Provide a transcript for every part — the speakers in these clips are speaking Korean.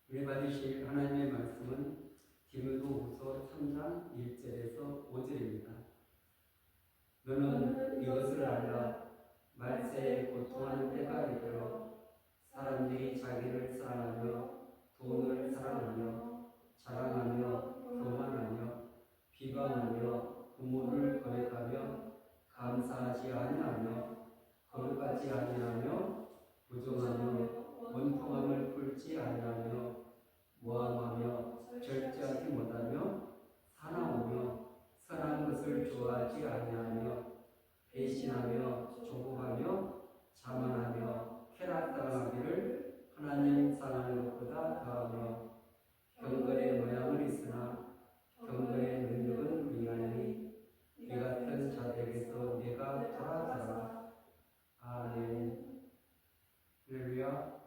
우리 받으실 하나님의 말씀은 디모데후서 3장 1절에서 5절입니다. 너는 이것을 알라. 말세에 고통하는 때가 이르러 사람들이 자기를 사랑하며 돈을 사랑하며 자랑하며 교만하며 비방하며 부모를 거역하며 감사하지 아니하며 거룩하지 아니하며 부정하며 원통함을 풀지 아니하며 모함하며 절제하지 못하며 사나우며 선한 것을 좋아하지 아니하며 배신하며 조급하며 자만하며 쾌락 사랑하기를 하나님 사랑하는 것보다 더하며 경건의 모양은 있으나 경건의 능력은 미하니 이 같은 자들에게서 내가 돌아서라. 아멘. 할렐루야.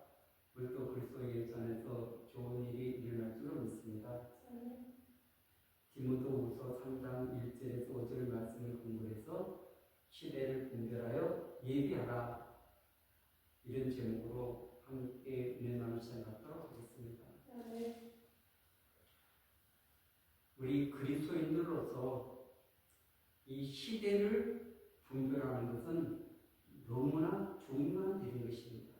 우리 또 그리스도의 일전에서 좋은 일이 일어날 줄로 믿습니다. 디모데후서 3장 1절에서 5절 말씀을 공부해서 시대를 분별하여 예비하라. 이런 제목으로 함께 은혜 나누 시간 갖도록 하겠습니다. 우리 그리스도인들로서 이 시대를 분별하는 것은 너무나 중요한 일인 것입니다.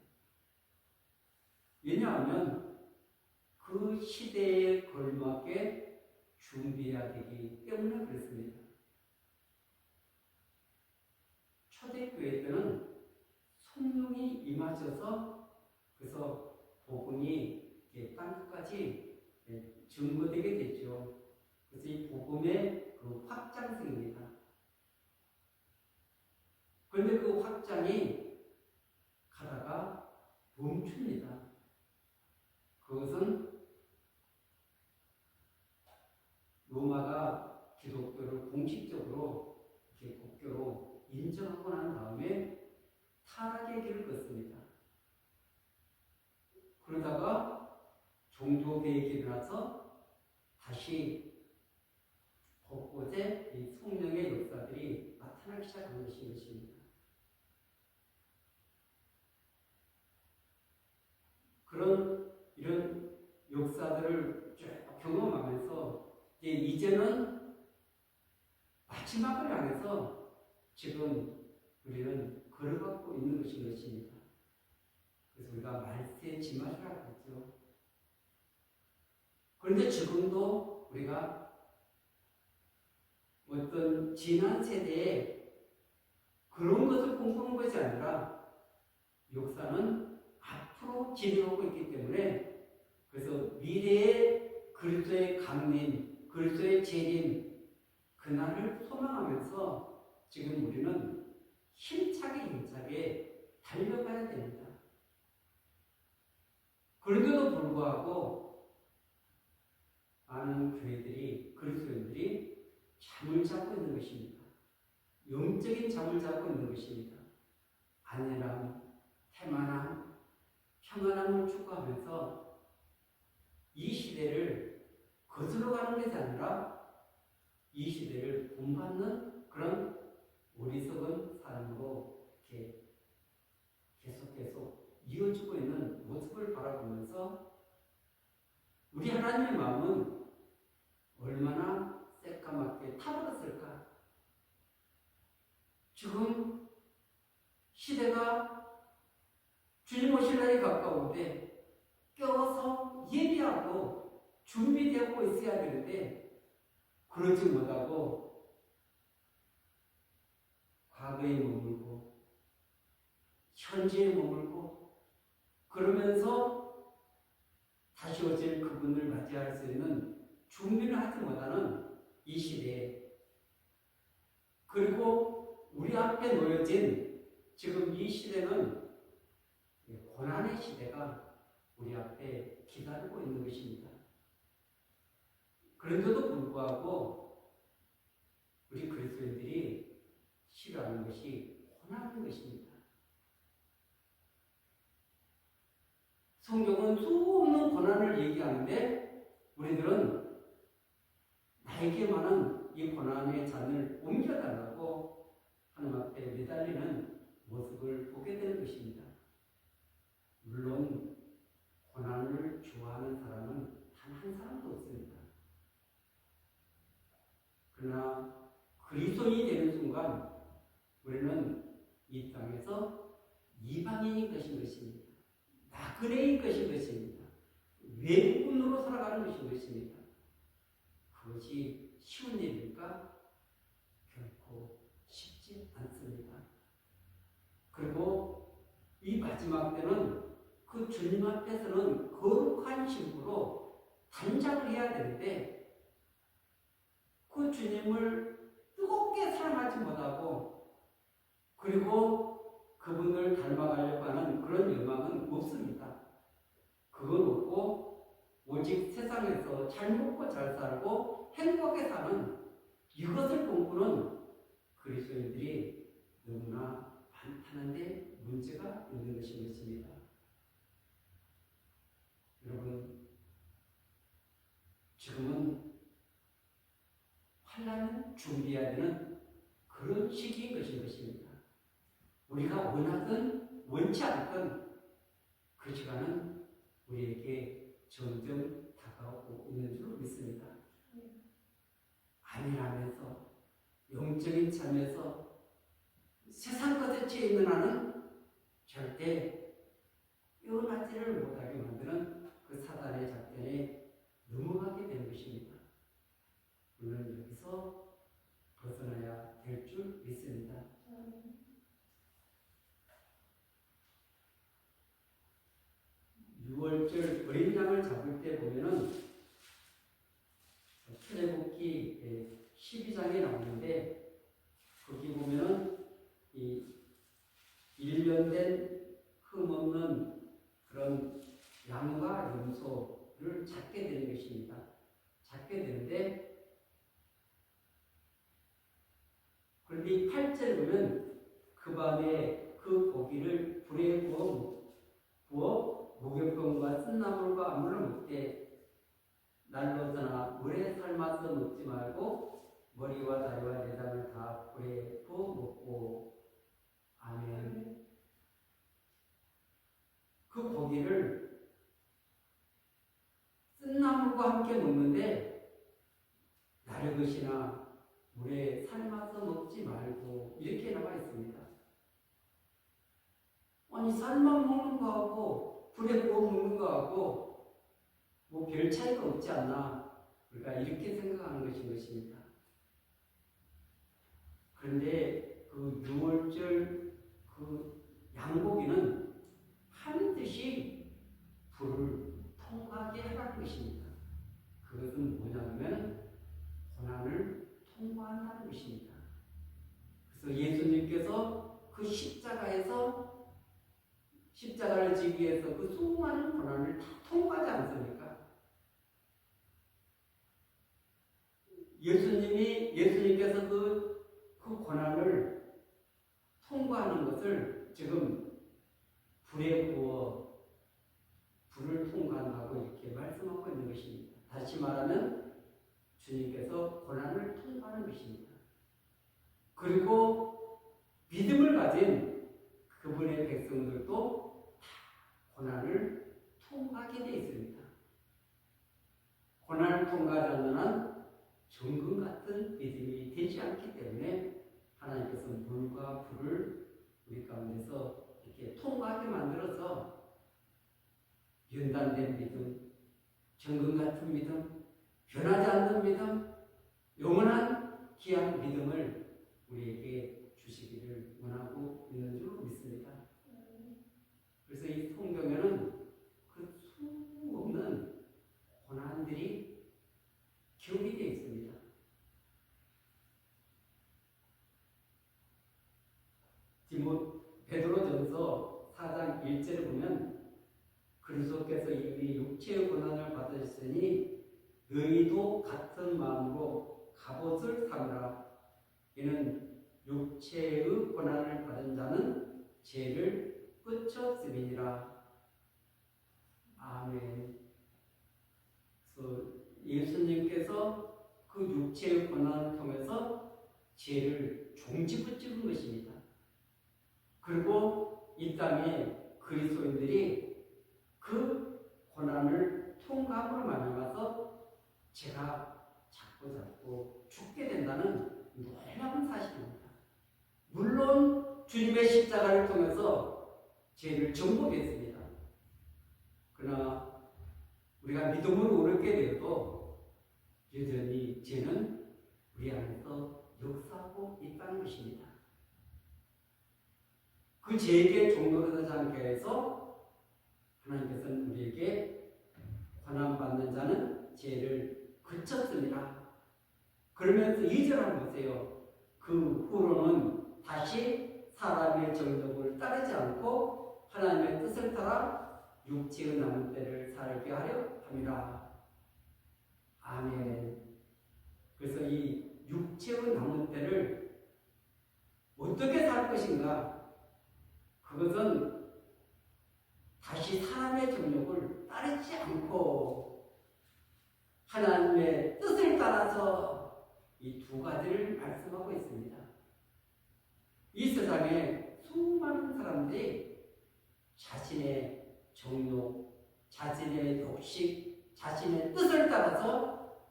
왜냐하면 그 시대에 걸맞게 준비해야 되기 때문에 그렇습니다. 초대교회 때는 성령이 임하셔서 그래서 복음이 땅끝까지 증거되게 됐죠. 그래서 이 복음의 그 확장성입니다. 그런데 그 확장이 가다가 멈춥니다. 그것은 로마가 기독교를 공식적으로 이렇게 국교로 인정하고 난 다음에 타락의 길을 걷습니다. 그러다가 종교개혁이 일어나서 다시 곳곳에 이 성령의 역사들이 나타나기 시작한 것입니다. 이런 역사들을 쭉 경험하면서 이제는 마지막을 향해서 지금 우리는 걸어가고 있는 것입니다. 그래서 우리가 말세의 지마시라고 했죠. 그런데 지금도 우리가 어떤 지난 세대에 그런 것을 공부하는 것이 아니라 역사는 앞으로 진행하고 있기 때문에 그래서 미래의 그리스도의 강림, 그리스도의 재림 그날을 소망하면서 지금 우리는 힘차게 달려가야 됩니다. 그런데도 불구하고 많은 교회들이 그리스도인들이 잠을 자고 있는 것입니다. 영적인 잠을 자고 있는 것입니다. 안일함, 태만함, 평안함을 추구하면서 이 시대를 거슬러가는 것이 아니라 이 시대를 본받는 그런 어리석은 삶으로 이렇게 계속 이어지고 있는 모습을 바라보면서 우리 하나님의 마음은 얼마나 새까맣게 타버렸을까? 지금 시대가 주님 오실 날이 가까운데 껴서 예비하고 준비되고 있어야 되는데 그러지 못하고 과거에 머물고 현재에 머물고 그러면서 다시 오실 그분을 맞이할 수 있는 준비를 하지 못하는 이 시대에 그리고 우리 앞에 놓여진 지금 이 시대는 고난의 시대가 우리 앞에 기다리고 있는 것입니다. 그런데도 불구하고 우리 그리스도인들이 싫어하는 것이 고난인 것입니다. 성경은 수없는 고난을 얘기하는데 우리들은 나에게만은 이 고난의 잔을 옮겨달라고 하나님 앞에 매달리는 모습을 보게 되는 것입니다. 물론 고난을 좋아하는 사람 안에서 이방인인 것입니다. 나그네인 것입니다. 외국인으로 살아가는 것입니다. 그것이 쉬운 일입니까? 결코 쉽지 않습니다. 그리고 이 마지막 때는 그 주님 앞에서는 거룩한 신부로 단장을 해야 되는데 그 주님을 뜨겁게 사랑하지 못하고 그리고 그분을 닮아가려고 하는 그런 욕망은 없습니다. 그건 없고 오직 세상에서 잘 먹고 잘 살고 행복하게 사는 이것을 꿈꾸는 그리스도인들이 너무나 많다는데 문제가 있는 것입니다. 여러분, 지금은 환난을 준비해야 되는 그런 시기인 것입니다. 우리가 원하든 원치 않든 그 시간은 우리에게 점점 다가오고 있는 줄 믿습니다. 아니라면서 영적인 삶에서 세상 것에 취해 있는 한은 절대 깨어나지를 못하게 만드는 그 사단의 작전에 넘어가게 되는 것입니다. 우리는 여기서 벗어나야 될 줄 믿습니다. 유월절 어린 양을 잡을 때 보면은 출애굽기 12장에 나오는데 거기 보면은 이 일련된 흠없는 그런 양과 염소를 잡게 되는 것입니다. 잡게 되는데 그런데 8절에 보면 그 밤에 그 고기를 불에 구워 목욕병과 쓴나물과 아무를 먹되 날로서나 물에 삶아서 먹지 말고 머리와 다리와 내장을 다 불에 구워 먹고 아멘. 그 고기를 쓴나물과 함께 먹는데 나르것이나 물에 삶아서 먹지 말고 이렇게 나와 있습니다. 아니 삶아 먹는 거하고 불에 구워 먹는 거하고 뭐 별 차이가 없지 않나 우리가 이렇게 생각하는 것입니다. 그런데 그 유월절 그 양고기는 반드시 불을 통과하게 하라는 것입니다. 그것은 뭐냐면 고난을 통과한다는 것입니다. 그래서 예수님께서 그 십자가를 지기 위해서 그 수많은 고난을 다 통과하지 않습니까? 예수님께서 그 고난을 통과하는 것을 지금 불에 구워 불을 통과한다고 이렇게 말씀하고 있는 것입니다. 다시 말하면 주님께서 고난을 통과하는 것입니다. 그리고 믿음을 가진 그분의 백성들도 다 고난을 통과하게 되어 있습니다. 고난을 통과하지 않는 한 정금 같은 믿음이 되지 않기 때문에 하나님께서 물과 불을 우리 가운데서 이렇게 통과하게 만들어서 연단된 믿음, 정금 같은 믿음, 변하지 않는 믿음, 영원한 귀한 믿음을 우리에게 주시기를 원하고 있는 줄 믿습니다. 그래서 이 성경에는 그 수없는 고난들이 기록이 되어 있습니다. 베드로전서 4장 1절에 보면 그리스도께서 이미 육체의 고난을 받으셨으니 너희도 같은 마음으로 갑옷을 삼으라. 이는 육체의 고난을 받은 자는 죄를 끝쳤음이니라. 아멘. 그래서 예수님께서 그 육체의 고난을 통해서 죄를 종지부찍은 것입니다. 그리고 이 땅에 그리스도인들이 그 고난을 통과함으로 말미암아서 죄가 자꾸 죽게 된다는 놀라운 사실입니다. 물론 주님의 십자가를 통해서 죄를 정복했습니다. 그러나 우리가 믿음으로 옳게 되어도 여전히 죄는 우리 안에서 역사하고 있다는 것입니다. 그 죄에게 종노릇하지 않게 해서 하나님께서는 우리에게 고난받는 자는 죄를 그쳤습니다. 그러면서 2절 보세요. 그 후로는 다시 사람의 정욕을 따르지 않고 하나님의 뜻을 따라 육체의 남은 때를 살게 하려 함이라. 아멘. 그래서 이 육체의 남은 때를 어떻게 살 것인가? 그것은 다시 사람의 정욕을 따르지 않고 하나님의 뜻을 따라서 이 두 가지를 말씀하고 있습니다. 이 세상에 수많은 사람들이 자신의 정욕, 자신의 욕식, 자신의 뜻을 따라서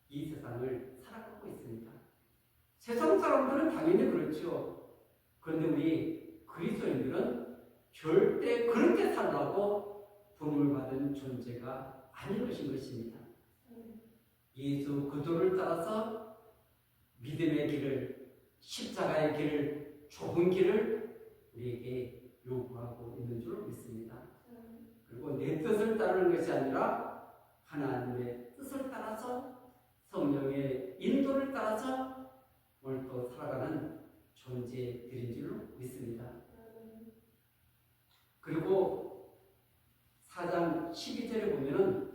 이 세상을 살아가고 있습니다. 세상 사람들은 당연히 그렇죠. 그런데 우리 그리스도인들은 절대 그렇게 살라고 부름을 받은 존재가 아닌 것입니다. 예수 그도를 따라서 믿음의 길을, 십자가의 길을, 좁은 길을 우리에게 요구하고 있는 줄 믿습니다. 그리고 내 뜻을 따르는 것이 아니라 하나님의 뜻을 따라서 성령의 인도를 따라서 오늘 또 살아가는 존재들인 줄로 믿습니다. 그리고 4장 12절에 보면은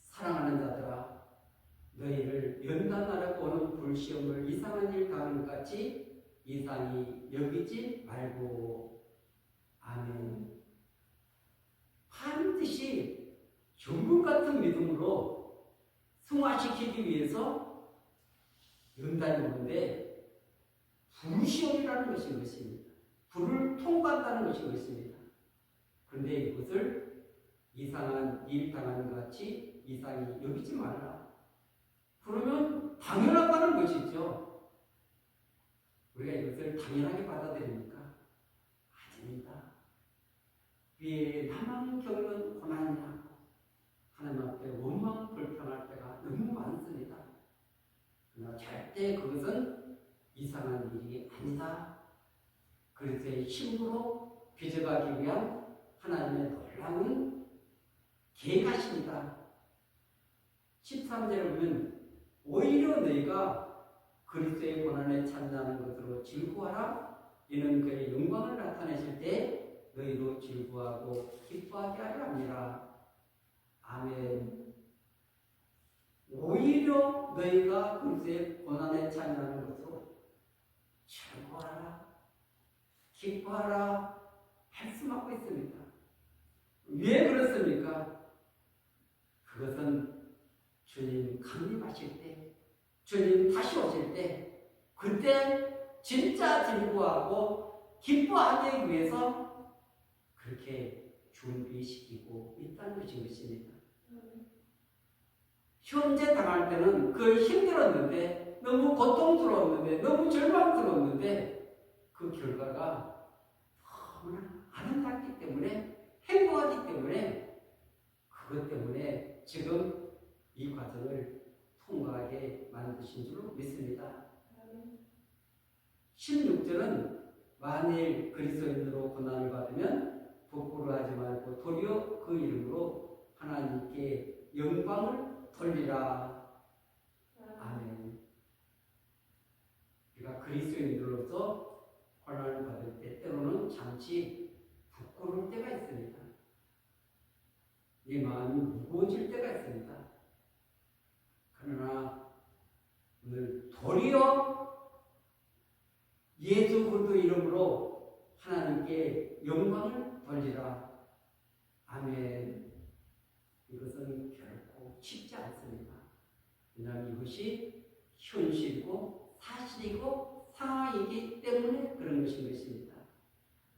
사랑하는 자들아 너희를 연단하려고 오는 불시험을 이상한 일 당하는 것 같이 이상히 여기지 말고. 아멘. 반드시 정금 같은 믿음으로 승화시키기 위해서 연단이 오는데 불시험이라는 것입니다. 불을 통과한다는 것입니다. 그런데 이것을 이상한 일 당하는 것 같이 이상히 여기지 말라. 그러면 당연하다는 것이죠. 우리가 이것을 당연하게 받아들입니까? 아닙니다. 위에 나만 겪는 고난이나 하나님 앞에 원망 불평할 때가 너무 많습니다. 그러나 절대 그것은 이상한 일이 아니다. 그리스도의 힘으로 빚어가기 위한 하나님의 놀라운 계획하십니다. 13절에 보면 오히려 너희가 그리스도의 고난에 참여하는 것으로 즐거워하라. 이는 그의 영광을 나타내실 때 너희도 즐거워하고 기뻐하게 하려 합니다. 아멘. 오히려 너희가 그리스도의 고난에 참여하는 것으로 즐거워하라, 기뻐하라 말씀하고 있습니다. 왜 그렇습니까? 그것은 주님 강림하실 때, 주님 다시 오실 때, 그때 진짜 즐거워하고 기뻐하기 위해서 그렇게 준비시키고 있다는 것입니다. 현재 당할 때는 그 힘들었는데, 너무 고통스러웠는데, 너무 절망스러웠는데, 그 결과가 너무나 아름답기 때문에, 행복하기 때문에, 그것 때문에 지금 이 과정을 통과하게 만드신 줄로 믿습니다. 16절은 만일 그리스도인으로 고난을 받으면 부끄러워하지 말고 도리어 그 이름으로 하나님께 영광을 돌리라. 아멘. 우리가 그리스도인들로서 고난을 받을 때 때로는 잠시 부끄러울 때가 있습니다. 내 마음이 무거워질 때가 있습니다. 그러나 오늘 도리어 예수 그리스도 이름으로 하나님께 영광을 돌리라. 아멘. 이것은 결코 쉽지 않습니다. 왜냐하면 이것이 현실이고 사실이고 상황이기 때문에 그런 것입니다.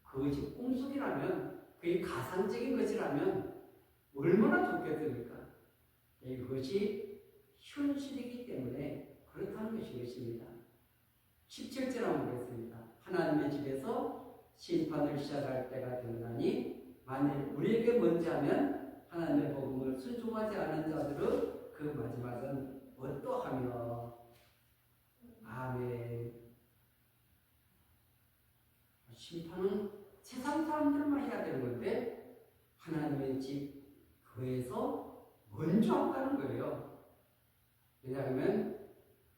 그것이 꿈속이라면, 그게 가상적인 것이라면 얼마나 좋겠습니까? 이것이 현실이기 때문에 그렇다는 것입니다. 17절 한번 보겠습니다. 하나님의 집에서 심판을 시작할 때가 되나니 만일 우리에게 먼저 하면 하나님의 복음을 순종하지 않은 자들은 그 마지막은 어떠하며. 아멘. 심판은 세상 사람들만 해야 되는 건데 하나님의 집 교회에서 먼저 한다는 거예요. 왜냐하면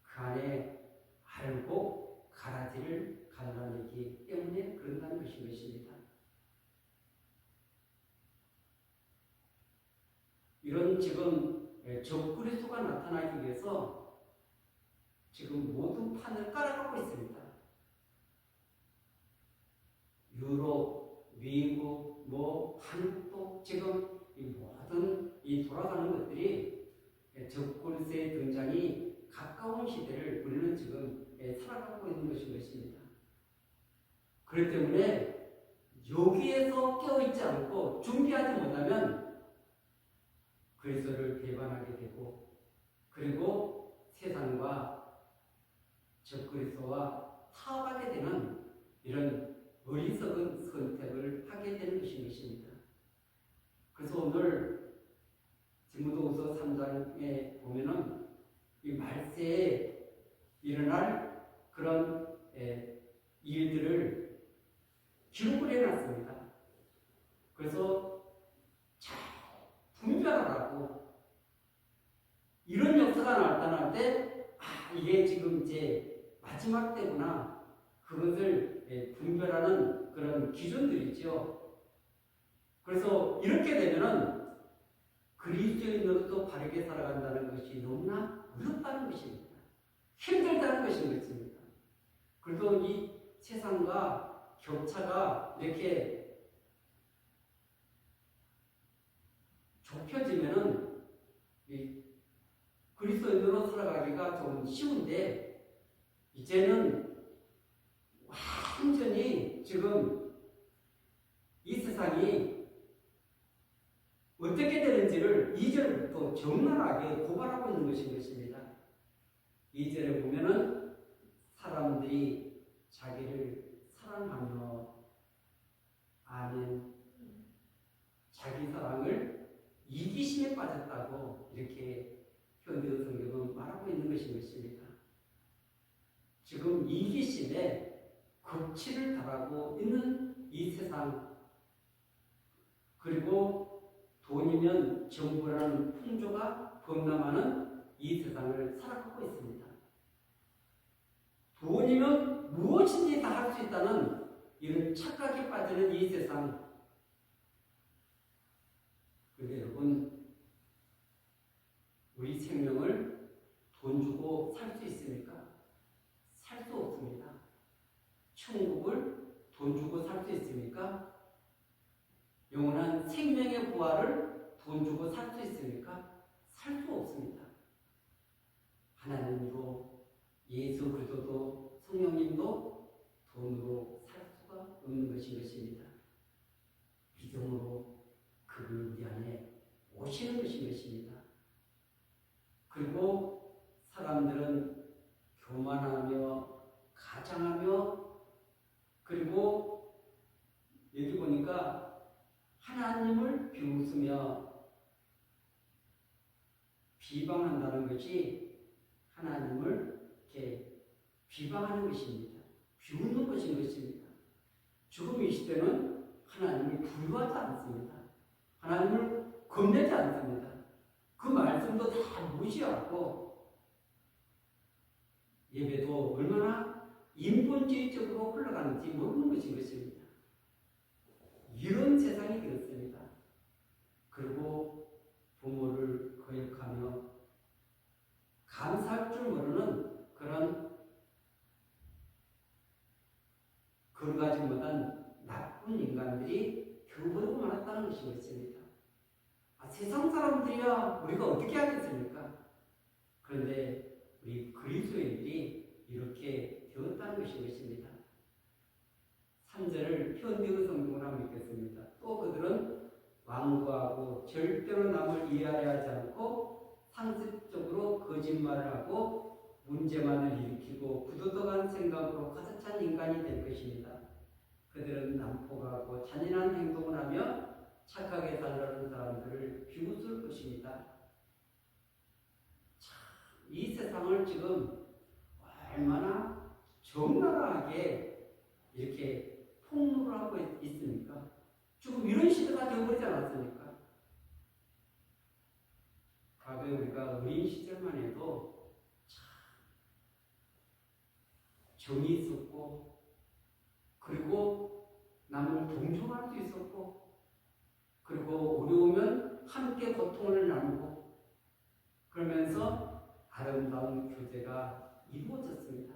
그 안에 알고 가라지를 가르라는 얘기 때문에 그런다는 것입니다. 이런 지금 적그리스도가 나타나기 위해서 지금 모든 판을 깔아가고 있습니다. 유럽, 미국, 한국도 지금 이 모든 이 돌아가는 것들이 적그리스도의 등장이 가까운 시대를 우리는 지금 살아가고 있는 것입니다. 그렇기 때문에 여기에서 깨어있지 않고 준비하지 못하면 그리스도를 배반하게 되고 그리고 세상과 적그리스도와 타협하게 되는 이런 어리석은 선택을 하게 되는 것입니다. 그래서 오늘 디모데후서 3장에 보면은 이 말세에 일어날 그런 일들을 기록을 해놨습니다. 그래서 잘 분별하라고 이런 역사가 나타날 때 이게 지금 이제 마지막 때구나 그것을 분별하는 그런 기준들이죠. 그래서 이렇게 되면은 그리스도인으로서 바르게 살아간다는 것이 너무나 어렵다는 것입니다. 힘들다는 것입니다. 그래도 이 세상과 격차가 이렇게 좁혀지면은 그리스도인으로 살아가기가 좀 쉬운데 이제는 완전히 지금 이 세상이 어떻게 되는지를 2절부터 적나라하게 고발하고 있는 것입니다. 2절에 보면은 사람들이 자기를 사랑하며 아멘 자기 사랑을 이기심에 빠졌다고 이렇게 현대어 성경은 말하고 있는 것입니다. 지금 이기심에 극치를 달하고 있는 이 세상 그리고 돈이면 정부라는 풍조가 범람하는 이 세상을 살아가고 있습니다. 돈이면 무엇인지 다 할 수 있다는 이런 착각에 빠지는 이 세상. 그런데 여러분 우리 생명을 돈 주고 살 수 있습니까? 살 수 없습니다. 천국을 돈 주고 살 수 있습니까? 영원한 생명의 부활을 돈 주고 살 수 있습니까? 살 수 없습니다. 하나님도 예수 그리스도도 성령님도 돈으로 살 수가 없는 것입니다. 믿음으로 그를 우리 안에 오시는 것입니다. 그리고 사람들은 교만하며 가장하며 그리고 여기 보니까 하나님을 비웃으며 비방한다는 것이 하나님을 이렇게 비방하는 것입니다. 비웃는 것입니다. 지금 이 시대는 하나님을 부유하지 않습니다. 하나님을 겁내지 않습니다. 그 말씀도 다 무시하고 예배도 얼마나 인본주의적으로 흘러가는지 모르는 것입니다. 이런 세상이 되었습니다. 그리고 부모를 거역하며 감사할 줄 모르는 그런 그러가지 못한 나쁜 인간들이 교보로 많았다는 것입니다. 세상 사람들이야 우리가 어떻게 하겠습니까? 그런데 우리 그리스도인들이 이렇게 되었다는 것입니다. 3절을 현대의 성경으로 한번 읽겠습니다. 또 그들은 완고하고 절대로 남을 이해하려 하지 않고 상습적으로 거짓말을 하고 문제만을 일으키고 부도덕한 생각으로 가득 찬 인간이 될 것입니다. 그들은 난폭하고 잔인한 행동을 하며 착하게 살려는 사람들을 비웃을 것입니다. 참, 이 세상을 지금 얼마나 적나라하게 이렇게 폭로를 하고 있습니까? 지금 이런 시대가 되어버리지 않았습니까? 과거에 우리가 어린 시절만 해도 참 정이 있었고, 그리고 남을 동정할 수 있었고, 그리고 어려우면 함께 고통을 나누고, 그러면서 아름다운 교제가 이루어졌습니다.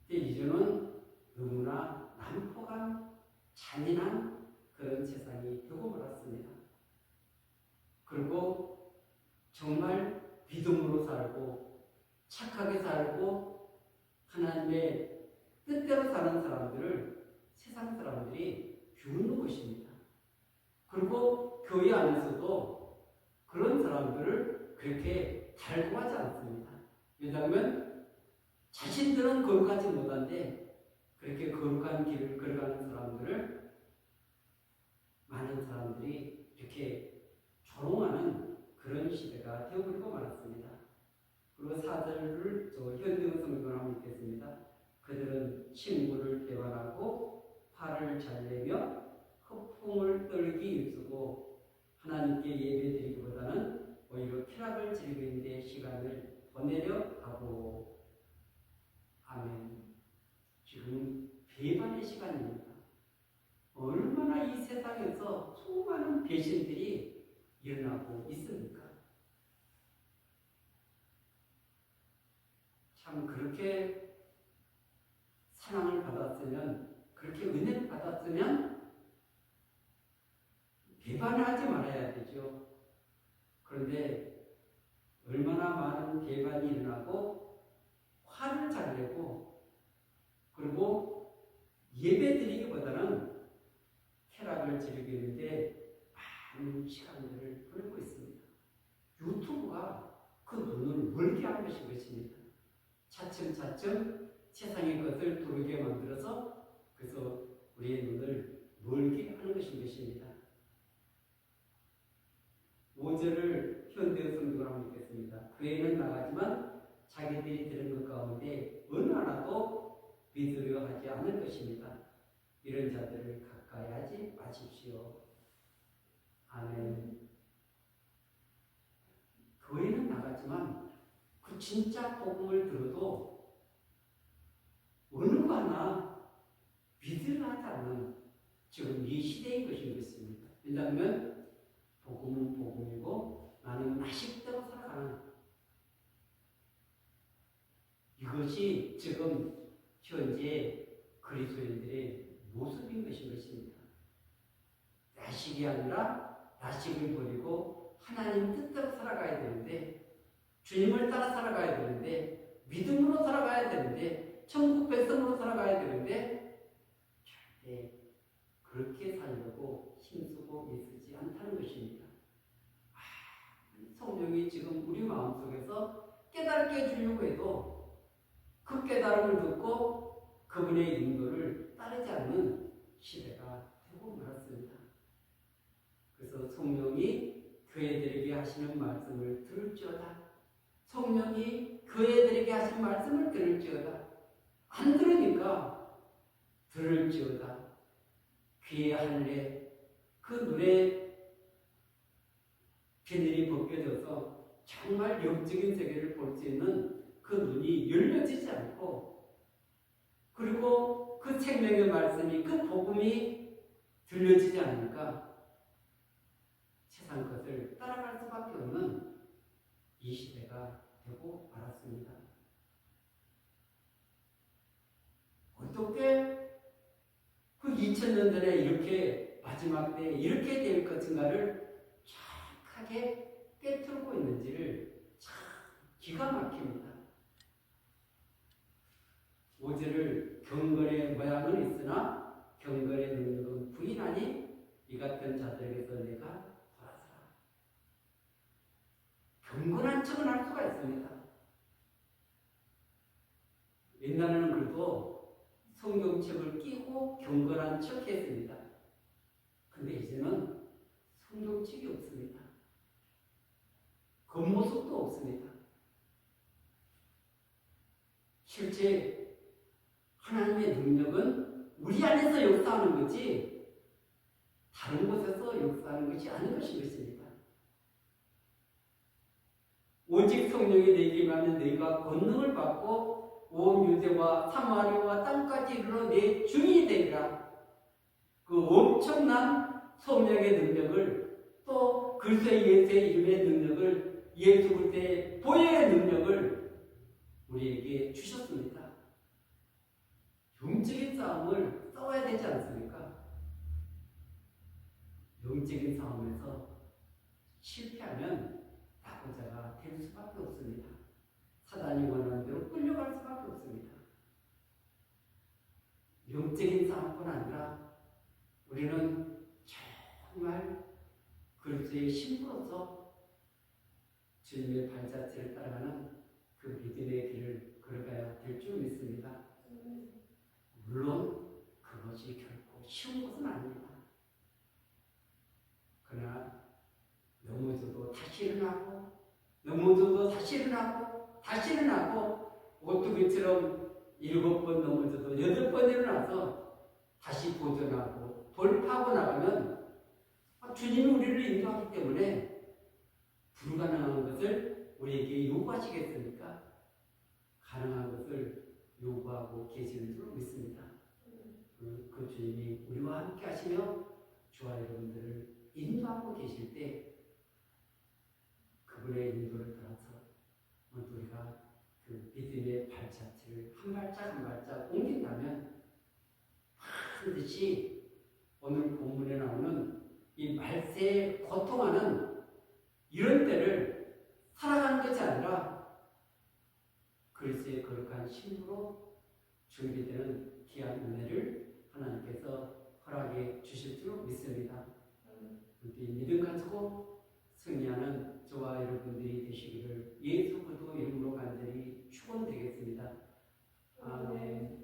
근데 이제는 너무나 난폭한 잔인한 그런 세상이 되고 말았습니다. 그리고 정말 믿음으로 살고 착하게 살고 하나님의 뜻대로 사는 사람들을 세상 사람들이 비웃는 것입니다. 그리고 교회 안에서도 그런 사람들을 그렇게 달고하지 않습니다. 왜냐하면 자신들은 거룩하지 못한데 그렇게 거룩한 길을 걸어가는 사람들을 많은 사람들이 이렇게 조롱하는 그런 시대가 되어버리고 말았습니다. 그리고 4절을 현대어 성경을 한번 읽겠습니다. 그들은 친구를 대환하고 화를 잘 내며 허풍을 떨기 입수고 하나님께 예배드리기보다는 오히려 쾌락을 즐기는 데 시간을 보내려 하고. 아멘. 지금 배반의 시간입니다. 얼마나 이 세상에서 수많은 배신들이 일어나고 있습니까? 참 그렇게 사랑을 받았으면, 그렇게 은혜를 받았으면 배반을 하지 말아야 되죠. 그런데 얼마나 많은 배반이 일어나고 화를 잘 내고, 그리고 예배드리기보다는 쾌락을 즐기는데 많은 시간들을 보내고 있습니다. 유튜브가 그 눈을 멀게 한 것입니다. 차츰차츰 세상의 것을 도르게 만들어서 그래서 우리의 눈을 멀게 하는 것입니다. 5절을 현대어 성경으로 한번 읽겠습니다. 교회는 나가지만 자기들이 들은 것 가운데 어느 하나도 믿으려 하지 않을 것입니다. 이런 자들을 가까이 하지 마십시오. 아멘. 교회는 나갔지만 그 진짜 복음을 들어도 어느 거 하나 믿으려 하지 않는 지금 이 시대인 것입니다. 왜냐하면 복음은 복음이고 나는 나식대로 살아가는, 이것이 지금 현재 그리스도인들의 모습인 것입니다. 나식이 아니라 나식을 버리고 하나님 뜻대로 살아가야 되는데, 주님을 따라 살아가야 되는데, 믿음으로 살아가야 되는데, 천국 백성으로 살아가야 되는데 절대 그렇게 살려고 힘쓰고 있지 않다는 것입니다. 성령이 지금 우리 마음속에서 깨닫게 해주려고 해도 그 깨달음을 듣고 그분의 인도를 따르지 않는 시대가 되고 말았습니다. 그래서 성령이 교회들에게 하시는 말씀을 들을지어다. 성령이 교회들에게 하시는 말씀을 들을지어다. 안 들으니까 들을지어다. 귀에 할래 그 눈에 비늘이 벗겨져서 정말 영적인 세계를 볼 수 있는 그 눈이 열려지지 않고, 그리고 그 생명의 말씀이, 그 복음이 들려지지 않으니까 세상 것을 따라갈 수밖에 없는 이 시대가 되고 말았습니다. 어떻게 그 2000년 전에 이렇게 마지막 때에 이렇게 될 것인가를 정확하게 깨뜨리고 있는지를 참 기가 막힙니다. 5절을 경건의 모양은 있으나 경건의 능력은 부인하니 이 같은 자들에게서 내가 돌아서라. 경건한 척은 할 수가 있습니다. 옛날에는 그래도 성경책을 끼고 경건한 척 했습니다. 근데 이제는 성경책이 없습니다. 겉모습도 없습니다. 실제 하나님의 능력은 우리 안에서 역사하는 거지 다른 곳에서 역사하는 것이 아닌 것입니다. 오직 성령이 내게 임하면 너희가 권능을 받고 온 유대와 사마리아와 땅까지 이르러 내 주인이 되리라. 그 엄청난 성령의 능력을 또 그리스도의 예수의 이름의 능력을 예수 그리스도의 보혈의 능력을 우리에게 주셨습니다. 영적인 싸움을 싸워야 되지 않습니까? 영적인 싸움에서 실패하면 낙오자가 될 수밖에 없습니다. 사단이 원하는 대로 끌려갈 수밖에 없습니다. 영적인 싸움뿐 아니라 우리는 정말 그리스도의 신부로서 주님의 발자취를 따라가는 그 믿음의 길을 걸어가야 될 줄 믿습니다. 물론 그것이 결코 쉬운 것은 아닙니다. 그러나 넘어져도 다시 일어나고 넘어져도 다시 일어나고 다시 일어나고 오뚜기처럼 7번 넘어져도 8번 일어나서 다시 도전하고 돌파하고 나가면 주님이 우리를 인도하기 때문에 불가능한 것을 우리에게 요구하시겠습니까? 가능한 것을 요구하고 계시는 줄 믿습니다. 그 주님이 우리와 함께 하시며 저와 여러분들을 인도하고 계실 때 그분의 인도를 따라서 우리가 그 믿음의 발자취를 한 발짝 한 발짝 옮긴다면 반드시 오늘 본문에 나오는 이 말세에 고통하는 이런 때를 살아가는 것이 아니라 그리스도의 거룩한 신부로 준비되는 귀한 은혜를 하나님께서 허락해 주실 줄 믿습니다. 우리 믿음 가지고 승리하는 저와 여러분들이 되시기를 예수 그리스도 이름으로 간절히 축원드리겠습니다. 아멘.